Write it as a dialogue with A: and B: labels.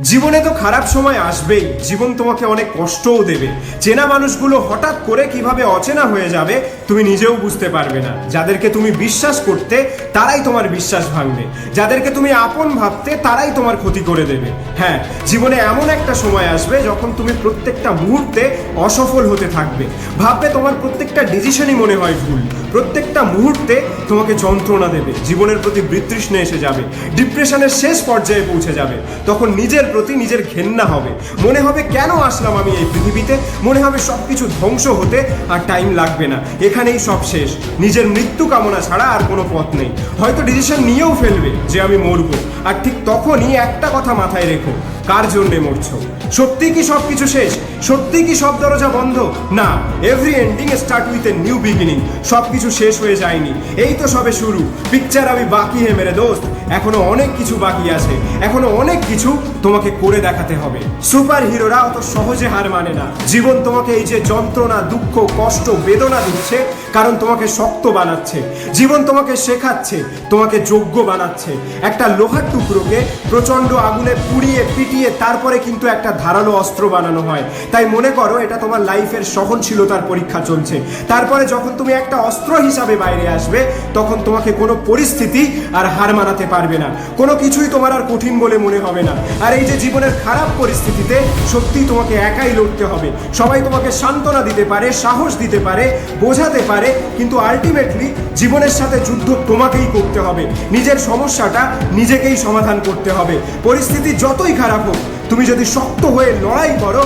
A: জীবনে তো খারাপ সময় আসবেই, জীবন তোমাকে অনেক কষ্টও দেবে। চেনা মানুষগুলো হঠাৎ করে কিভাবে অচেনা হয়ে যাবে তুমি নিজেও বুঝতে পারবে না। যাদেরকে তুমি বিশ্বাস করতে তারাই তোমার বিশ্বাস ভাঙবে, যাদেরকে তুমি আপন ভাবতে তারাই তোমার ক্ষতি করে দেবে। হ্যাঁ, জীবনে এমন একটা সময় আসবে যখন তুমি প্রত্যেকটা মুহূর্তে অসফল হতে থাকবে, ভাববে তোমার প্রত্যেকটা ডিসিশনই মনে হয় ভুল, প্রত্যেকটা মুহূর্তে তোমাকে যন্ত্রণা দেবে, জীবনের প্রতি বিতৃষ্ণা এসে যাবে, ডিপ্রেশনের শেষ পর্যায়ে পৌঁছে যাবে। তখন নিজের প্রতি নিজের ঘেন্না হবে, মনে হবে কেন আসলাম আমি এই পৃথিবীতে, মনে হবে সবকিছু ধ্বংস হতে আর টাইম লাগবে না, এখানেই সব শেষ, নিজের মৃত্যু কামনা ছাড়া আর কোনো পথ নেই। হয়তো ডিসিশন নিয়েও ফেলবে যে আমি মরবো, আর ঠিক তখনই একটা কথা মাথায় রেখো, কার জন্যে মরছো? সত্যি কি সব কিছু শেষ? সত্যি কি সব দরজা বন্ধ? না, every ending start with a new beginning. সব কিছু শেষ হয়ে যায়নি, এই তো সবে শুরু। পিকচার আমি বাকি হে মেরে দোস্ত, এখনো অনেক কিছু বাকি আছে, এখনো অনেক কিছু তোমাকে করে দেখাতে হবে। সুপার হিরোরা অত সহজে হার মানে না। জীবন তোমাকে এই যে যন্ত্রণা, দুঃখ, কষ্ট, বেদনা দিচ্ছে কারণ তোমাকে শক্ত বানাচ্ছে। জীবন তোমাকে শেখাচ্ছে, তোমাকে যোগ্য বানাচ্ছে। একটা লোহার টুকরোকে প্রচন্ড আগুনে পুড়িয়ে পিটিয়ে তারপরে কিন্তু একটা ধারালো অস্ত্র বানানো হয়। তাই মনে করো এটা তোমার লাইফের সহনশীলতার পরীক্ষা চলছে। তারপরে যখন তুমি একটা অস্ত্র হিসাবে বাইরে আসবে, তখন তোমাকে কোনো পরিস্থিতি আর হার মানাতে পারবে না, কোনো কিছুই তোমার আর কঠিন বলে মনে হবে না। আর এই যে জীবনের খারাপ পরিস্থিতিতে সত্যিই তোমাকে একাই লড়তে হবে। সবাই তোমাকে সান্ত্বনা দিতে পারে, সাহস দিতে পারে, বোঝাতে পারে, কিন্তু আলটিমেটলি জীবনের সাথে যুদ্ধ তোমাকেই করতে হবে। নিজের সমস্যাটা নিজেকেই সমাধান করতে হবে। পরিস্থিতি যতই খারাপ হোক, তুমি যদি শক্ত হয়ে লড়াই করো,